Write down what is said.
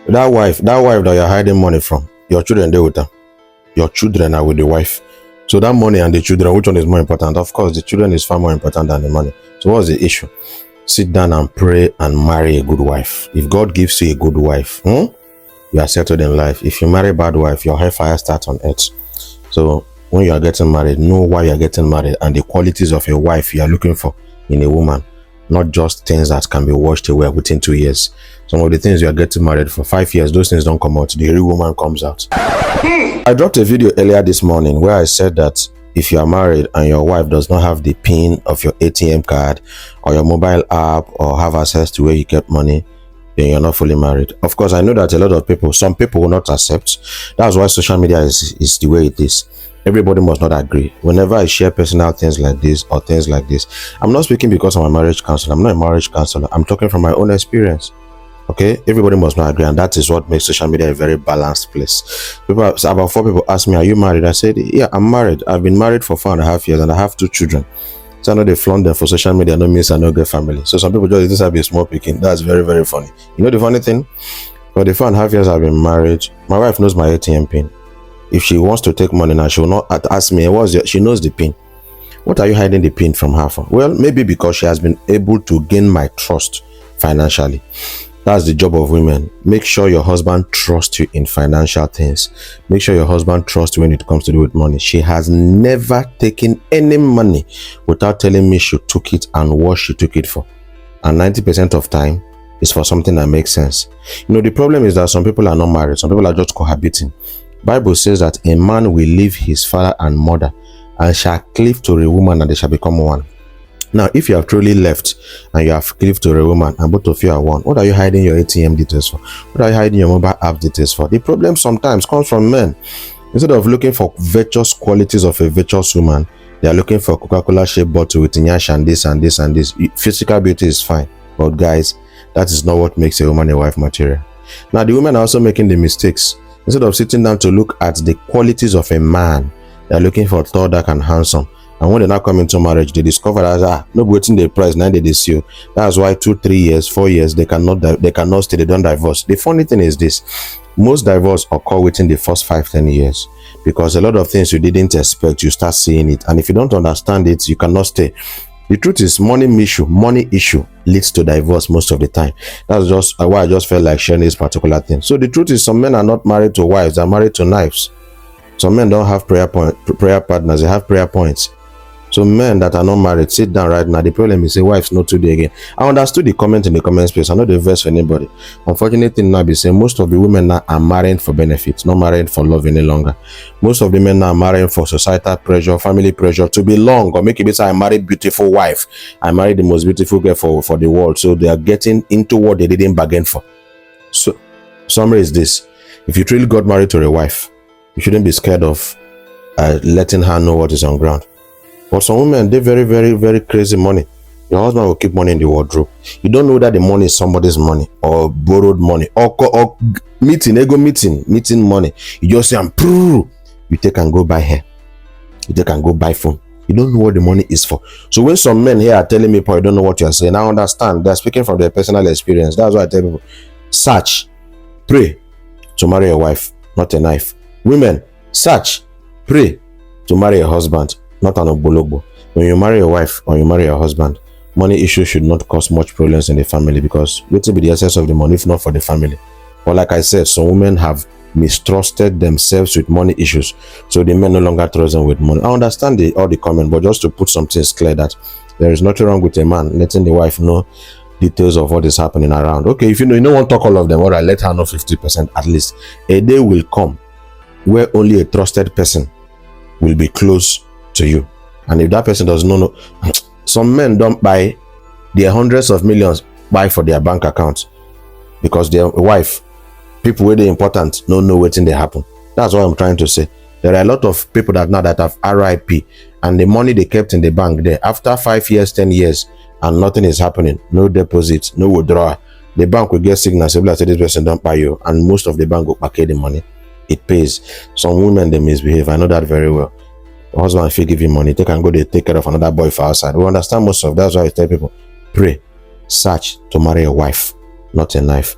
That wife that you're hiding money from, your children, they with them. Your children are with the wife. So that money and the children, which one is more important? Of course, the children is far more important than the money. So what's the issue? Sit down and pray and marry a good wife. If God gives you a good wife, you are settled in life. If you marry a bad wife, your hellfire starts on earth. So when you are getting married, know why you are getting married and the qualities of a wife you are looking for in a woman. Not just things that can be washed away within 2 years. Some of the things you are getting married for 5 years, those things don't come out. The real woman comes out. I dropped a video earlier this morning where I said that if you are married and your wife does not have the PIN of your ATM card or your mobile app or have access to where you get money, then you're not fully married. Of course, I know that a lot of people, some people will not accept. That's why social media is the way it is. Everybody must not agree. Whenever I share personal things like this or things like this, I'm not speaking because I'm a marriage counselor. I'm not a marriage counselor. I'm talking from my own experience. Okay, everybody must not agree, and that is what makes social media a very balanced place. About 4 people asked me, "Are you married?" I said, "Yeah, I'm married. I've been married for 4.5 years, and I have 2 children." So I know they flaunt them for social media. No means I know get family. So some people just this have a small picking. That's very, very funny. You know the funny thing? For the 4.5 years I've been married, my wife knows my ATM pin. If she wants to take money now, she will not ask me, she knows the pin. What are you hiding the pin from her for? Well, maybe because she has been able to gain my trust financially. That's the job of women. Make sure your husband trusts you in financial things. Make sure your husband trusts you when it comes to do with money. She has never taken any money without telling me she took it and what she took it for. And 90% of time is for something that makes sense. You know, the problem is that some people are not married. Some people are just cohabiting. Bible says that a man will leave his father and mother and shall cleave to a woman and they shall become one. Now, if you have truly left and you have cleaved to a woman and both of you are one, what are you hiding your ATM details for? What are you hiding your mobile app details for? The problem sometimes comes from men. Instead of looking for virtuous qualities of a virtuous woman, they are looking for Coca-Cola shaped bottle with nyash and this and this and this. Physical beauty is fine, but guys, that is not what makes a woman a wife material. Now, the women are also making the mistakes. Instead of sitting down to look at the qualities of a man, they are looking for tall, dark, and handsome. And when they now come into marriage, they discover that no waiting the price, now they see you. That's why 2, 3 years, 4 years, they cannot stay, they don't divorce. The funny thing is this: most divorce occur within the first 5, 10 years. Because a lot of things you didn't expect, you start seeing it. And if you don't understand it, you cannot stay. The truth is, money issue leads to divorce most of the time. That's just why I just felt like sharing this particular thing. So the truth is, some men are not married to wives, they're married to knives. Some men don't have prayer partners, they have prayer points. So men that are not married, sit down right now. The problem is, say, wife's not today again. I understood the comment in the comment space. I know the verse for anybody. Unfortunately, now be saying most of the women now are marrying for benefits, not marrying for love any longer. Most of the men now are marrying for societal pressure, family pressure to belong, or make it say, I married beautiful wife. I married the most beautiful girl for the world. So they are getting into what they didn't bargain for. So summary is this: if you truly got married to a wife, you shouldn't be scared of letting her know what is on ground. But some women, they very, very, very crazy money. Your husband will keep money in the wardrobe. You don't know that the money is somebody's money or borrowed money or ego meeting money. You just say, you take and go buy hair. You take and go buy phone. You don't know what the money is for. So when some men here are telling me, Paul, you don't know what you're saying, I understand. They're speaking from their personal experience. That's why I tell people, search, pray to marry a wife, not a knife. Women, search, pray to marry a husband, not an obologbo. When you marry a wife or you marry a husband, money issues should not cause much problems in the family, because what will be the essence of the money if not for the family? But like I said, some women have mistrusted themselves with money issues, so the men no longer trust them with money. I understand all the comment, but just to put some things clear, that there is nothing wrong with a man letting the wife know details of what is happening around. Okay, if you don't want to talk all of them, all right, let her know 50% at least. A day will come where only a trusted person will be close to you, and if that person does not know, some men don't buy their hundreds of millions buy for their bank account because their wife, people where they important, don't know what's in they happen. That's what I'm trying to say. There are a lot of people that now that have RIP, and the money they kept in the bank there, after 5 years, 10 years, and nothing is happening, no deposit, no withdrawal, the bank will get signals, say this person don't buy you, and most of the bank will pay the money. It pays. Some women, they misbehave. I know that very well. The husband, if you give him money, they can go they take care of another boy for outside. We understand most of that. That's why I tell people, pray, search to marry a wife, not a knife.